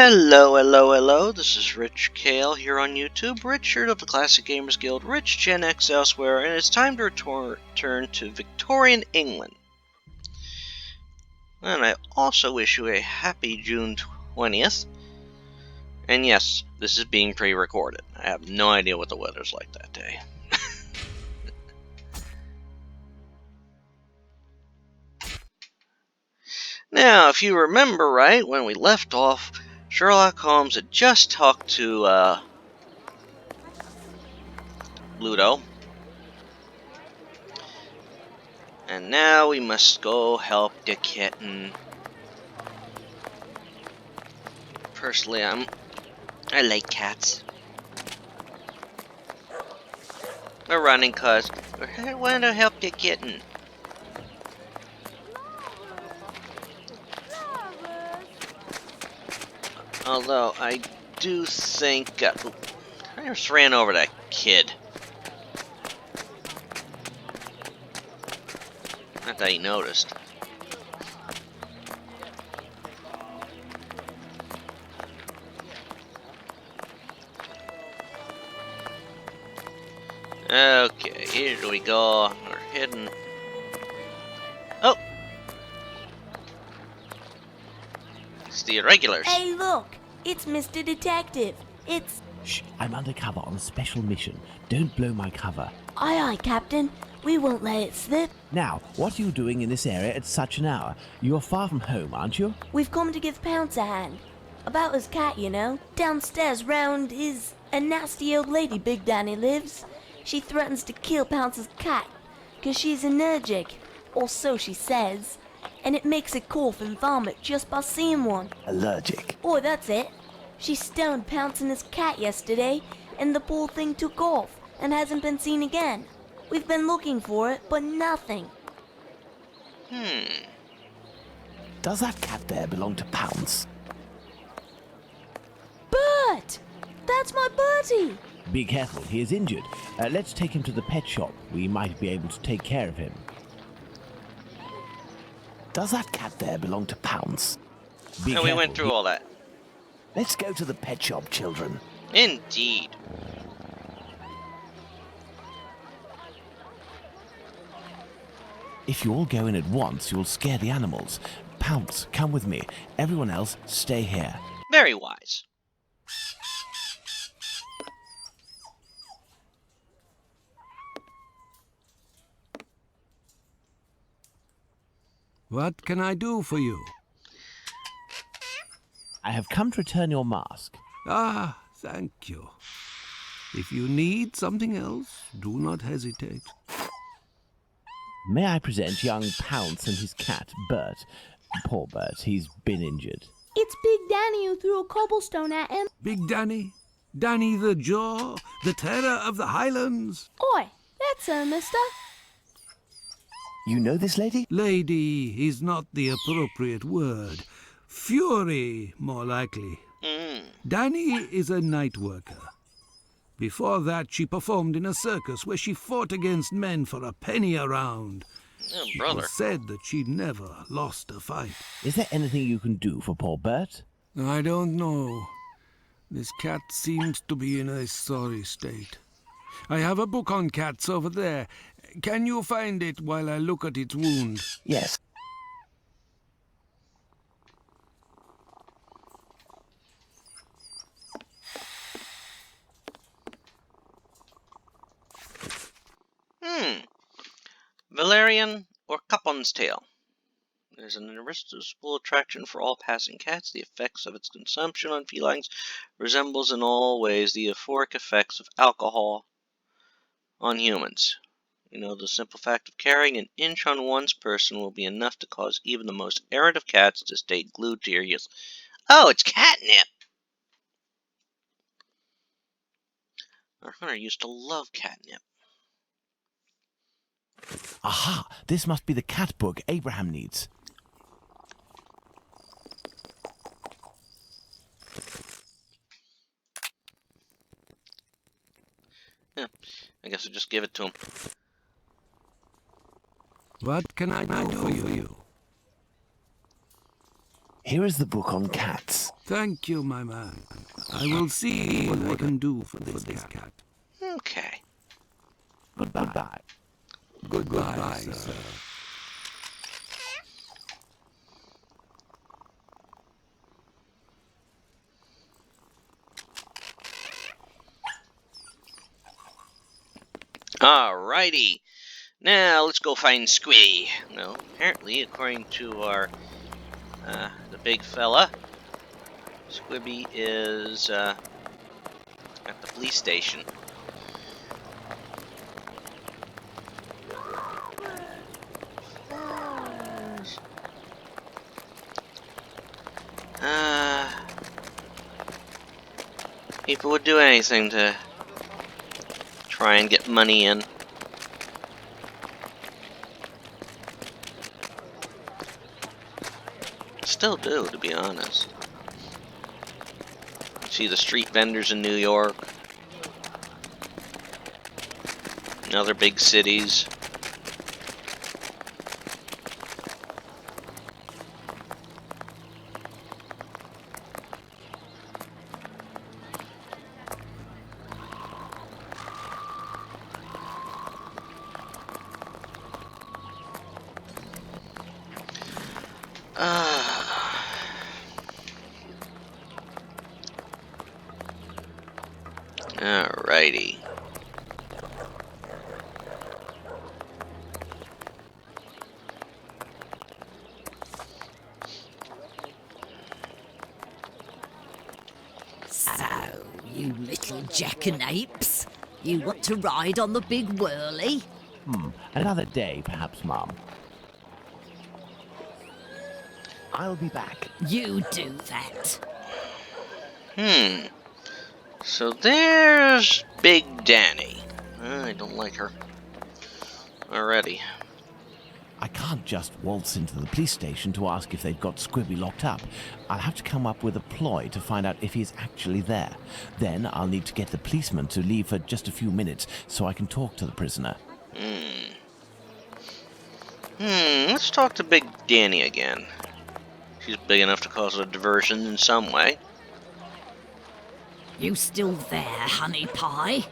Hello, hello, hello. This is Rich Kale here on YouTube, Richard of the Classic Gamers Guild, Rich Gen X elsewhere, and it's time to return to Victorian England. And I also wish you a happy June 20th. And yes, this is being pre-recorded. I have no idea what the weather's like that day. Now, if you remember right, when we left off, Sherlock Holmes had just talked to Ludo. And now we must go help the kitten. Personally, I like cats. We're running cause I want to help the kitten. Although I do think I just ran over that kid. Not that he noticed. Okay, here we go. We're hidden. Oh! It's the irregulars. Hey, look! It's Mr. Detective. It's... Shh, I'm undercover on a special mission. Don't blow my cover. Aye, aye, Captain. We won't let it slip. Now, what are you doing in this area at such an hour? You're far from home, aren't you? We've come to give Pounce a hand. About his cat, you know. Downstairs round is a nasty old lady Big Danny lives. She threatens to kill Pounce's cat, 'cause she's allergic, or so she says. And it makes it cough and vomit just by seeing one. Allergic. Oh, that's it. She stoned Pounce and his cat yesterday, and the poor thing took off and hasn't been seen again. We've been looking for it, but nothing. Does that cat there belong to Pounce? Bert! That's my Bertie! Be careful, he is injured. Let's take him to the pet shop. We might be able to take care of him. Does that cat there belong to Pounce? Be And we went through all that. Let's go to the pet shop, children. Indeed. If you all go in at once, you'll scare the animals. Pounce, come with me. Everyone else, stay here. Very wise. What can I do for you? I have come to return your mask. Ah, thank you. If you need something else, do not hesitate. May I present young Pounce and his cat, Bert. Poor Bert, he's been injured. It's Big Danny who threw a cobblestone at him. Big Danny? Danny the Jaw? The terror of the Highlands? Oi, that's her, mister. You know this lady? Lady is not the appropriate word. Fury, more likely. Danny is a night worker. Before that, she performed in a circus where she fought against men for a penny a round. Oh, It brother. was said that she never lost a fight. Is there anything you can do for poor Bert? I don't know. This cat seems to be in a sorry state. I have a book on cats over there. Can you find it while I look at its wound? Yes. Valerian or Capon's tail. There's an irresistible attraction for all passing cats. The effects of its consumption on felines resembles in all ways the euphoric effects of alcohol on humans. You know, the simple fact of carrying an inch on one's person will be enough to cause even the most errant of cats to stay glued to your heels. Oh, it's catnip! Our hunter used to love catnip. Aha! This must be the cat book Abraham needs. Yeah, I guess I'll just give it to him. What can I do for you? Here is the book on cats. Thank you, my man. I will see what I can do for this cat. Okay. Goodbye. Goodbye, sir. Alrighty. Now let's go find Squibby. No, apparently, according to our the big fella, Squibby is at the police station. People would do anything to try and get money in. Still do, to be honest. See the street vendors in New York, and other big cities. Alrighty. So, you little jackanapes, you want to ride on the big whirly? Another day, perhaps, Mum. I'll be back. You do that. So there's Big Danny. I don't like her already. I can't just waltz into the police station to ask if they've got Squibby locked up. I'll have to come up with a ploy to find out if he's actually there. Then I'll need to get the policeman to leave for just a few minutes so I can talk to the prisoner. Let's talk to Big Danny again. She's big enough to cause a diversion in some way. You still there, honey pie?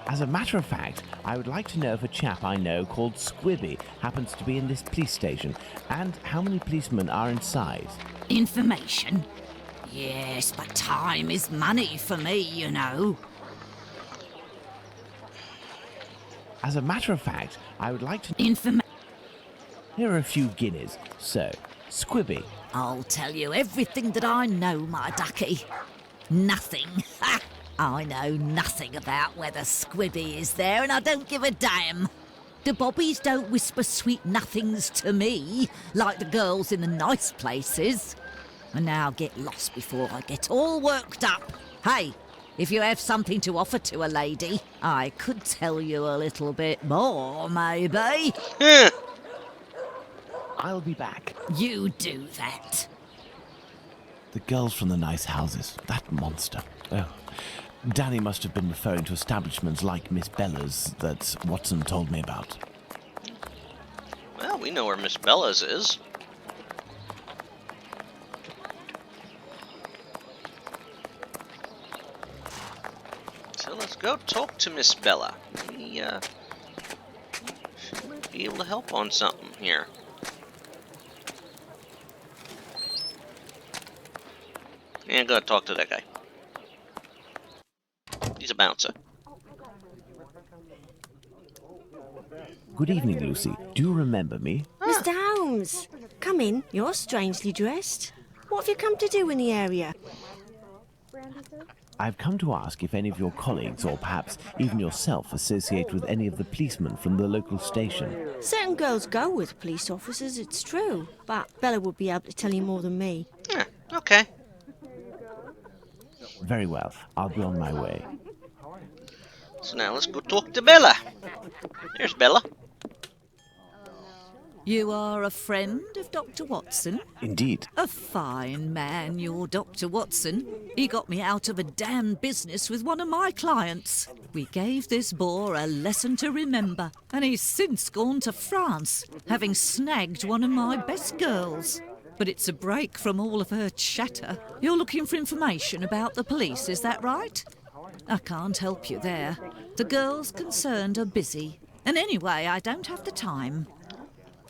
As a matter of fact, I would like to know if a chap I know called Squibby happens to be in this police station, and how many policemen are inside. Information? Yes, but time is money for me, you know. As a matter of fact, I would like to... Here are a few guineas. So, Squibby. I'll tell you everything that I know, my ducky. Nothing. Ha! I know nothing about whether Squibby is there, and I don't give a damn. The bobbies don't whisper sweet nothings to me, like the girls in the nice places. And now get lost before I get all worked up. Hey, if you have something to offer to a lady, I could tell you a little bit more, maybe. I'll be back. You do that. The girls from the nice houses. That monster. Oh. Danny must have been referring to establishments like Miss Bella's that Watson told me about. Well, we know where Miss Bella's is. So let's go talk to Miss Bella. She might be able to help on something here. Yeah, go talk to that guy. He's a bouncer. Good evening, Lucy. Do you remember me? Mr. Holmes, come in. You're strangely dressed. What have you come to do in the area? I've come to ask if any of your colleagues, or perhaps even yourself, associate with any of the policemen from the local station. Certain girls go with police officers, it's true. But Bella would be able to tell you more than me. Yeah, okay. Very well. I'll be on my way. So now let's go talk to Bella. There's Bella. You are a friend of Dr. Watson? Indeed. A fine man, your Dr. Watson. He got me out of a damn business with one of my clients. We gave this boor a lesson to remember, and he's since gone to France, having snagged one of my best girls. but it's a break from all of her chatter. You're looking for information about the police, is that right? I can't help you there. The girls concerned are busy. And anyway, I don't have the time.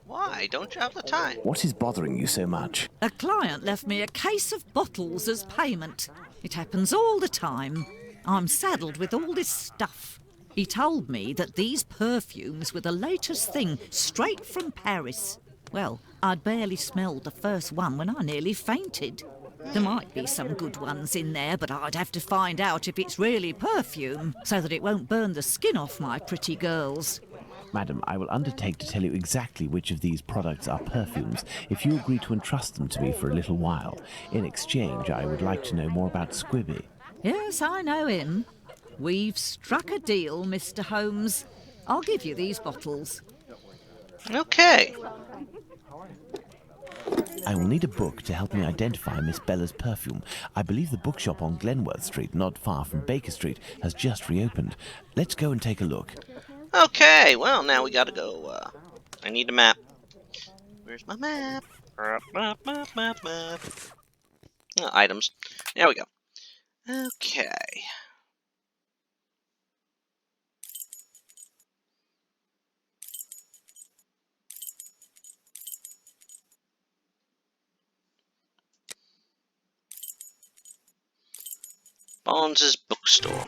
Why don't you have the time? What is bothering you so much? A client left me a case of bottles as payment. It happens all the time. I'm saddled with all this stuff. He told me that these perfumes were the latest thing, straight from Paris. Well, I'd barely smelled the first one when I nearly fainted. There might be some good ones in there, but I'd have to find out if it's really perfume, so that it won't burn the skin off my pretty girls. Madam, I will undertake to tell you exactly which of these products are perfumes if you agree to entrust them to me for a little while. In exchange, I would like to know more about Squibby. Yes, I know him. We've struck a deal, Mr. Holmes. I'll give you these bottles. Okay. I will need a book to help me identify Miss Bella's perfume. I believe the bookshop on Glenworth Street, not far from Baker Street, has just reopened. Let's go and take a look. Okay, well, now we gotta go. I need a map. Where's my map? Map. Items. There we go. Okay. Bones' bookstore.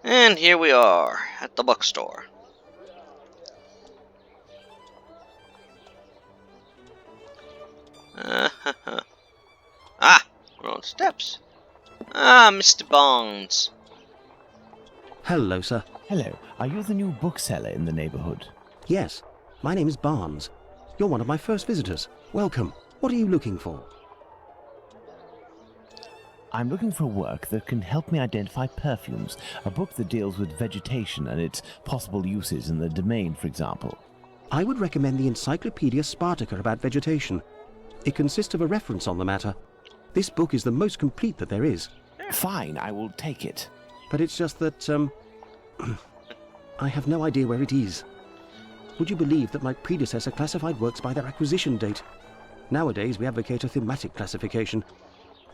And here we are at the bookstore. Ah, we're on steps. Ah, Mr. Bones. Hello, sir. Hello, are you the new bookseller in the neighborhood? Yes, my name is Barnes. You're one of my first visitors. Welcome. What are you looking for? I'm looking for work that can help me identify perfumes, a book that deals with vegetation and its possible uses in the domain, for example. I would recommend the Encyclopedia Spartacus about vegetation. It consists of a reference on the matter. This book is the most complete that there is. Fine, I will take it. But it's just that, I have no idea where it is. Would you believe that my predecessor classified works by their acquisition date? Nowadays, we advocate a thematic classification.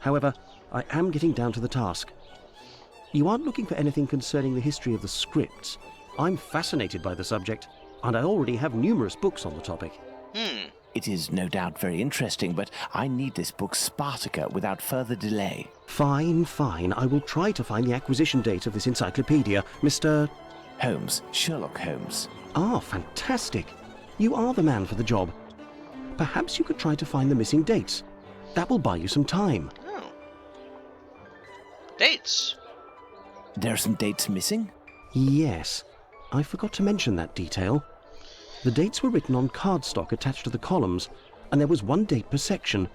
However, I am getting down to the task. You aren't looking for anything concerning the history of the scripts. I'm fascinated by the subject, and I already have numerous books on the topic. It is no doubt very interesting, but I need this book Spartacus without further delay. Fine. I will try to find the acquisition date of this encyclopedia, Mr. Holmes, Sherlock Holmes. Ah, fantastic. You are the man for the job. Perhaps you could try to find the missing dates. That will buy you some time. Oh. Dates. There are some dates missing? Yes, I forgot to mention that detail. The dates were written on cardstock attached to the columns, and there was one date per section.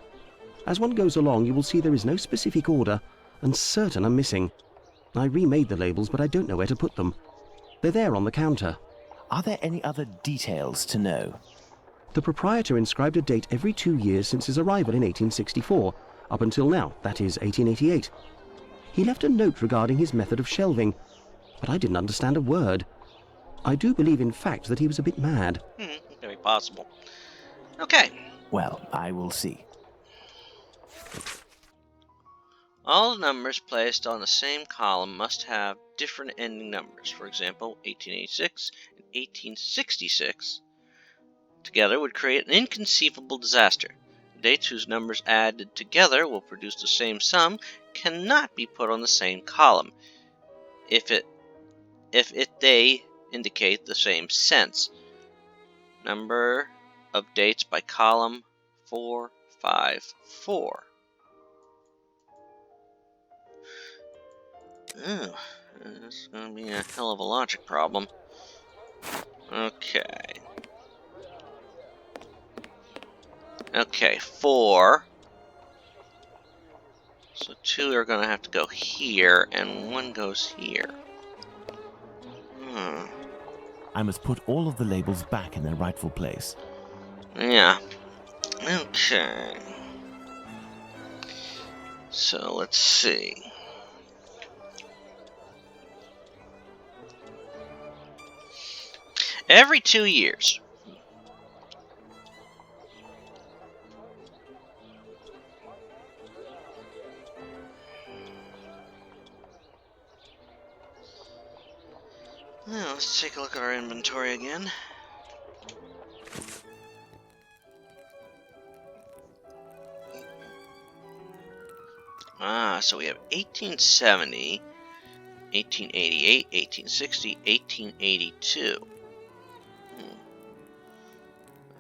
As one goes along, you will see there is no specific order, and certain are missing. I remade the labels, but I don't know where to put them. They're there on the counter. Are there any other details to know? The proprietor inscribed a date every 2 years since his arrival in 1864, up until now, that is 1888. He left a note regarding his method of shelving, but I didn't understand a word. I do believe, in fact, that he was a bit mad. Very possible. Okay. Well, I will see. All numbers placed on the same column must have different ending numbers. For example, 1886 and 1866 together would create an inconceivable disaster. Dates whose numbers added together will produce the same sum cannot be put on the same column if they indicate the same sense. Number of dates by column 454. Oh, this is going to be a hell of a logic problem. Okay. Okay, 4. So 2 are going to have to go here, and 1 goes here. I must put all of the labels back in their rightful place. Yeah. Okay. So let's see. Every 2 years. Now, let's take a look at our inventory again. So we have 1870, 1888, 1860, 1882.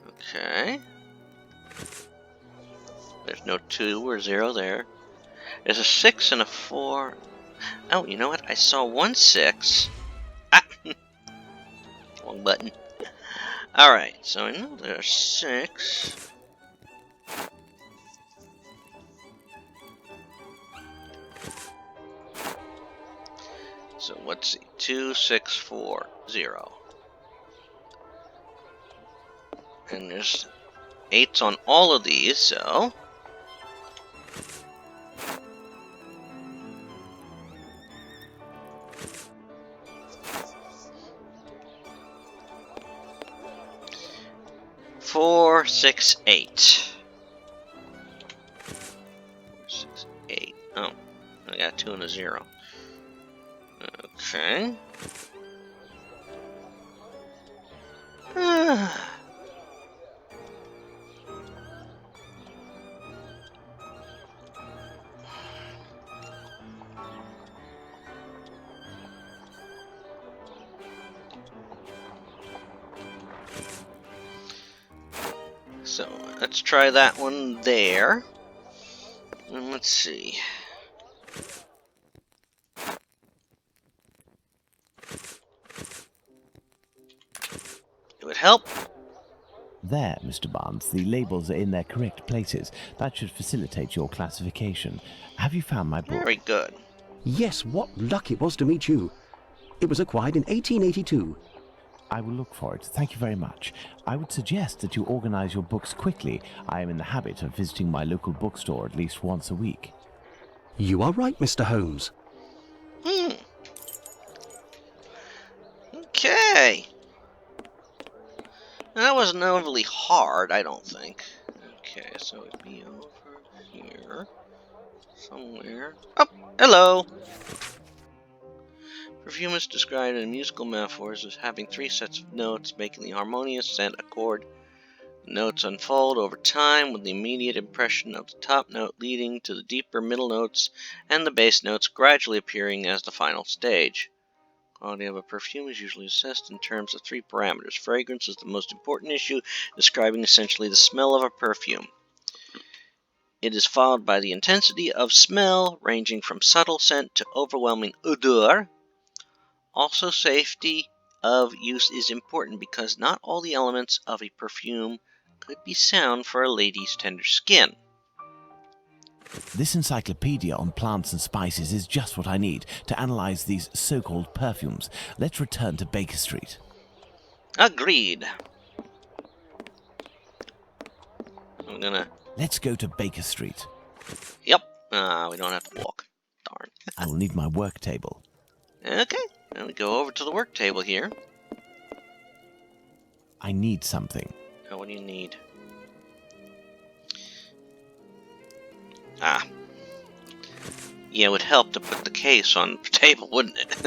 Okay. There's no 2 or 0 there. There's a 6 and a 4. Oh, you know what? I saw 1 6. Ah! Wrong button. Alright, so I know there's 6. So let's see. 2, 6, 4, 0. And there's 8s on all of these, so... Four, 6, 8. 4, 6, 8. Oh, I got 2 and a 0. Okay. So let's try that one there. And let's see. It would help. There, Mr. Barnes, the labels are in their correct places. That should facilitate your classification. Have you found my book? Very good. Yes, what luck it was to meet you. It was acquired in 1882. I will look for it. Thank you very much. I would suggest that you organize your books quickly. I am in the habit of visiting my local bookstore at least once a week. You are right, Mr. Holmes. Okay. That wasn't overly hard, I don't think. Okay, so it'd be over here. Somewhere. Oh, hello! Perfume is described in musical metaphors as having 3 sets of notes, making the harmonious scent accord. The notes unfold over time with the immediate impression of the top note leading to the deeper middle notes and the bass notes gradually appearing as the final stage. Quality of a perfume is usually assessed in terms of 3 parameters. Fragrance is the most important issue, describing essentially the smell of a perfume. It is followed by the intensity of smell, ranging from subtle scent to overwhelming odor. Also, safety of use is important because not all the elements of a perfume could be sound for a lady's tender skin. This encyclopedia on plants and spices is just what I need to analyze these so-called perfumes. Let's return to Baker Street. Agreed. Let's go to Baker Street. Yep. We don't have to walk. Darn. I will need my work table. Okay. Now we go over to the work table here. I need something. Oh, what do you need? Yeah, it would help to put the case on the table, wouldn't it?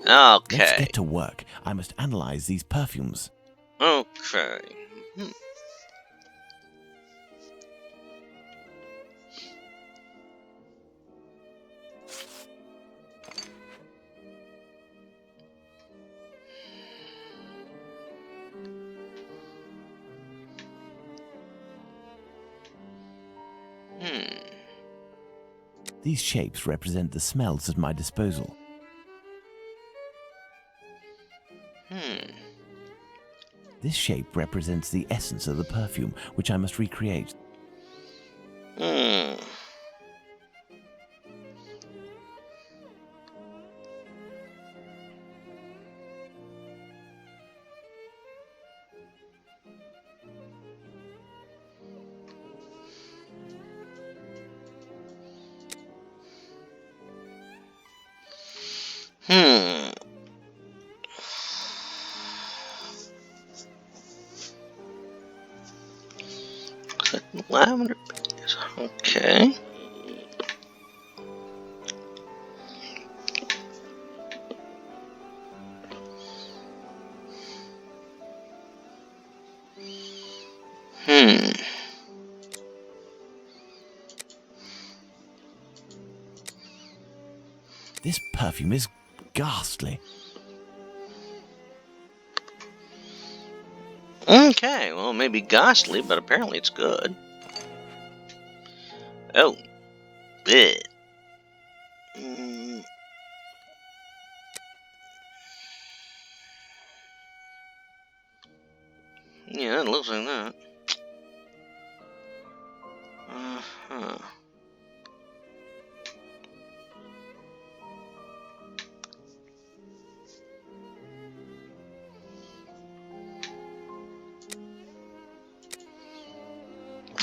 Okay. Let's get to work. I must analyze these perfumes. Okay. These shapes represent the smells at my disposal. This shape represents the essence of the perfume, which I must recreate. Lavender. Okay. This perfume is ghastly. Okay, well, maybe ghastly, but apparently it's good. Oh. Bleh. Yeah, it looks like that. Uh-huh.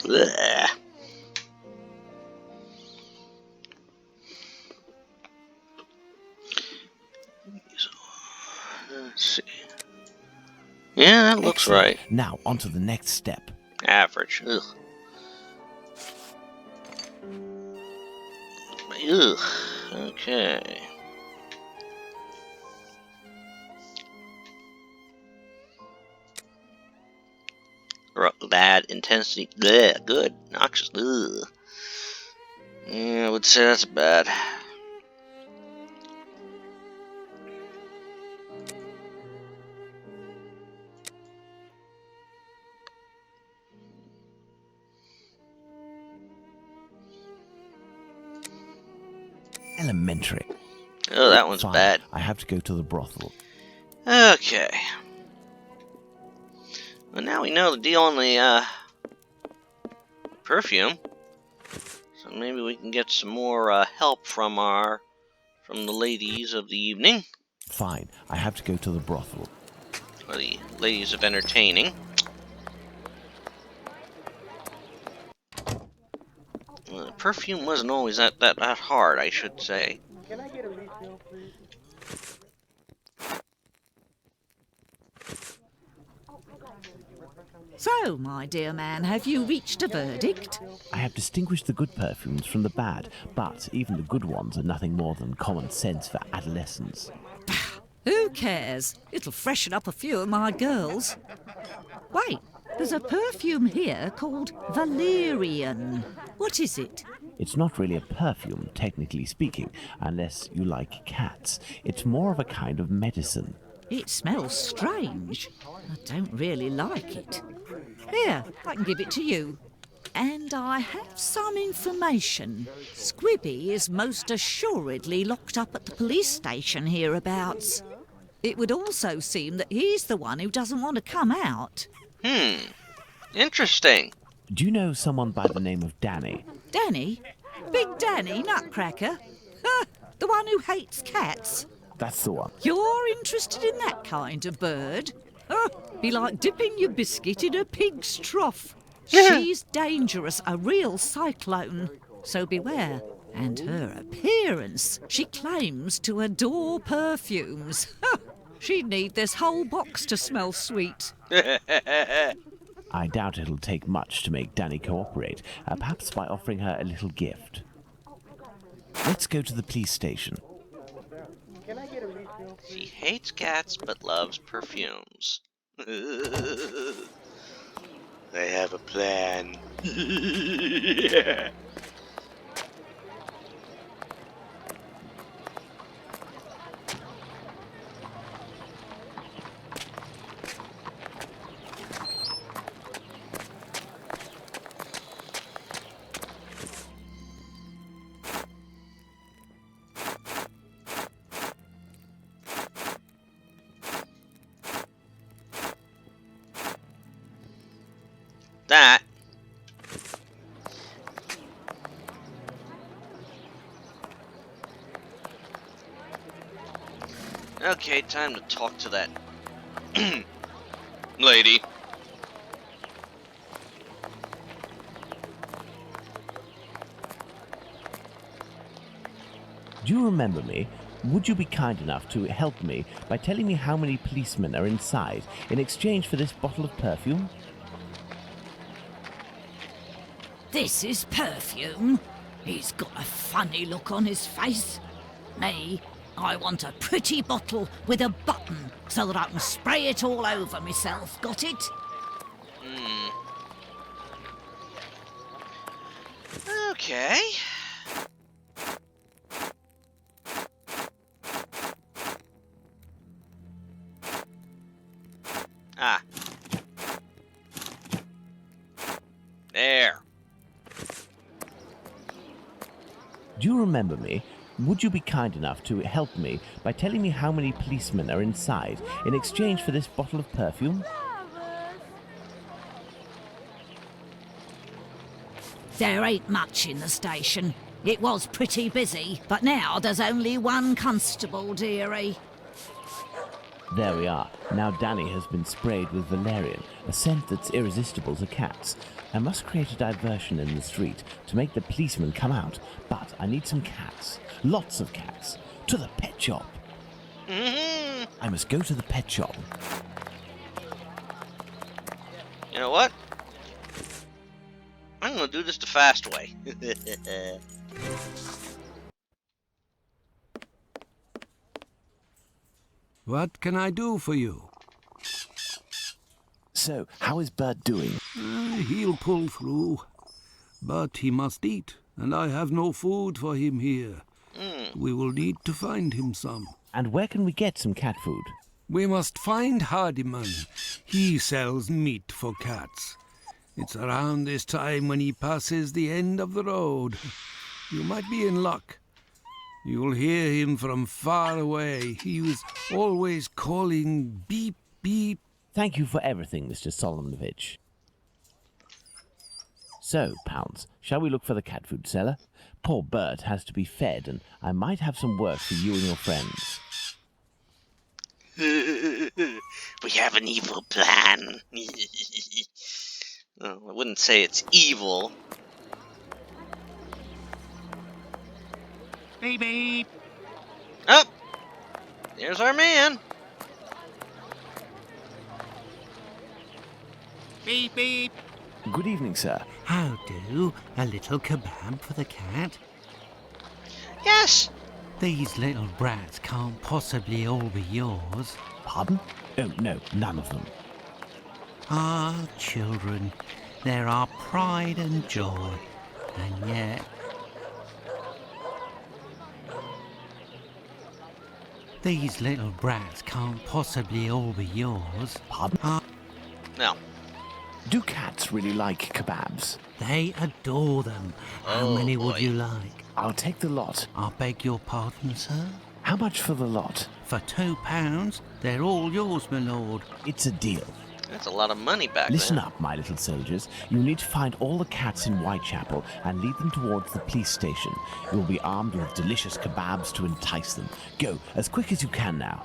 Bleh. Let's see. Yeah, that looks Excellent. right. Now, on to the next step. Average. Ugh. Ugh. Okay. Bad intensity. Bleh. Good. Noxious. Ugh. Yeah, I would say that's bad. Elementary. Oh, that one's Fine. bad. I have to go to the brothel. Okay. Well, now we know the deal on the perfume. So maybe we can get some more help from the ladies of the evening, Fine. I have to go to the brothel. or the ladies of entertaining. Well, the perfume wasn't always that hard, I should say. Can I get a refill, please? So, my dear man, have you reached a verdict? I have distinguished the good perfumes from the bad, but even the good ones are nothing more than common sense for adolescents. Who cares? It'll freshen up a few of my girls. Wait, there's a perfume here called Valerian. What is it? It's not really a perfume, technically speaking, unless you like cats. It's more of a kind of medicine. It smells strange. I don't really like it. Here, I can give it to you. And I have some information. Squibby is most assuredly locked up at the police station hereabouts. It would also seem that he's the one who doesn't want to come out. Interesting. Do you know someone by the name of Danny? Danny? Big Danny, Nutcracker? The one who hates cats? That's the one. You're interested in that kind of bird? Be like dipping your biscuit in a pig's trough. She's dangerous, a real cyclone. So beware. And her appearance. She claims to adore perfumes. She'd need this whole box to smell sweet. I doubt it'll take much to make Danny cooperate, perhaps by offering her a little gift. Let's go to the police station. Can I get a refill, please? She hates cats but loves perfumes. I have a plan. That. Okay, time to talk to that lady. Do you remember me? Would you be kind enough to help me by telling me how many policemen are inside in exchange for this bottle of perfume? This is perfume. He's got a funny look on his face. Me, I want a pretty bottle with a button so that I can spray it all over myself. Got it? Okay. Ah. There. Do you remember me? Would you be kind enough to help me by telling me how many policemen are inside in exchange for this bottle of perfume? There ain't much in the station. It was pretty busy, but now there's only one constable, dearie. There we are. Now Danny has been sprayed with valerian, a scent that's irresistible to cats. I must create a diversion in the street to make the policemen come out, but I need some cats. Lots of cats. To the pet shop. I must go to the pet shop. You know what? I'm gonna do this the fast way. What can I do for you? So, how is Bert doing? He'll pull through. But he must eat, and I have no food for him here. We will need to find him some. And where can we get some cat food? We must find Hardiman. He sells meat for cats. It's around this time when he passes the end of the road. You might be in luck. You'll hear him from far away. He was always calling beep, beep. Thank you for everything, Mr. Solomonovich. So, Pounds, shall we look for the cat food seller? Poor Bert has to be fed, and I might have some work for you and your friends. We have an evil plan. Well, I wouldn't say it's evil. Beep beep. Oh! There's our man. Beep beep. Good evening, sir. How do? A little kebab for the cat? Yes! These little brats can't possibly all be yours. Pardon? Oh, no, none of them. Ah, children, they're our pride and joy. And yet... These little brats can't possibly all be yours. Pardon? No. Do cats really like kebabs? They adore them. How Oh, many would boy. you like? I'll take the lot. I beg your pardon, sir? How much for the lot? For £2, they're all yours, my lord. It's a deal. That's a lot of money back Listen then. up, my little soldiers. You need to find all the cats in Whitechapel and lead them towards the police station. You'll be armed with delicious kebabs to entice them. Go, as quick as you can now.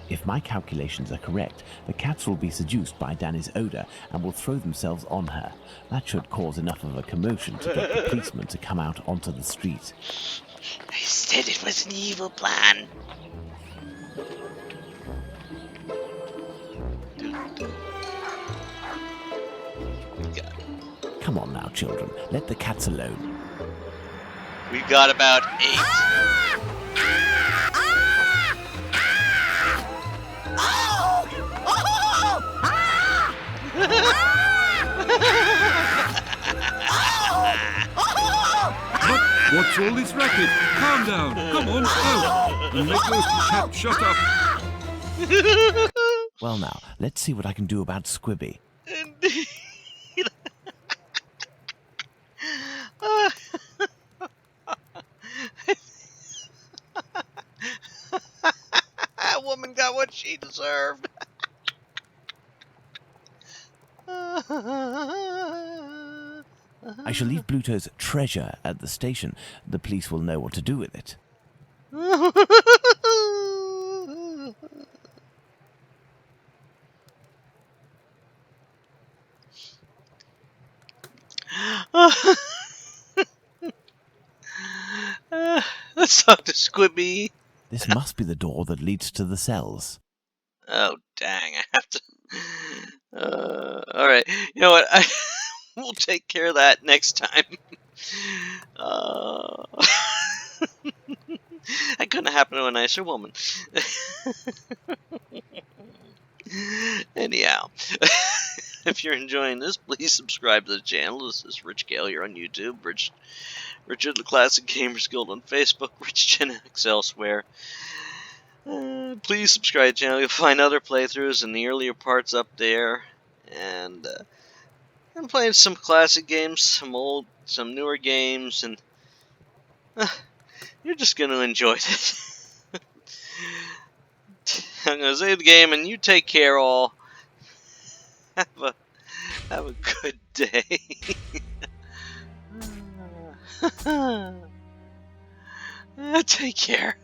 If my calculations are correct, the cats will be seduced by Danny's odor and will throw themselves on her. That should cause enough of a commotion to get the policemen to come out onto the street. I said it was an evil plan. Come on now, children. Let the cats alone. We've got about 8. What's all this racket? Calm down. Come on, out. And make those cats shut up. Well now, let's see what I can do about Squibby. Indeed. That woman got what she deserved. I shall leave Bluto's treasure at the station. The police will know what to do with it. Let's talk to Squibby. This must be the door that leads to the cells. Oh, dang. I have to... Alright. You know what? We'll take care of that next time. That couldn't happen to a nicer woman. Anyhow. If you're enjoying this, please subscribe to the channel. This is Rich Gale here on YouTube, Richard the Classic Gamers Guild on Facebook, Rich Genetics elsewhere. Please subscribe to the channel. You'll find other playthroughs in the earlier parts up there. And I'm playing some classic games, some newer games, and you're just going to enjoy it. I'm going to save the game, and you take care all. Have a good day. Take care.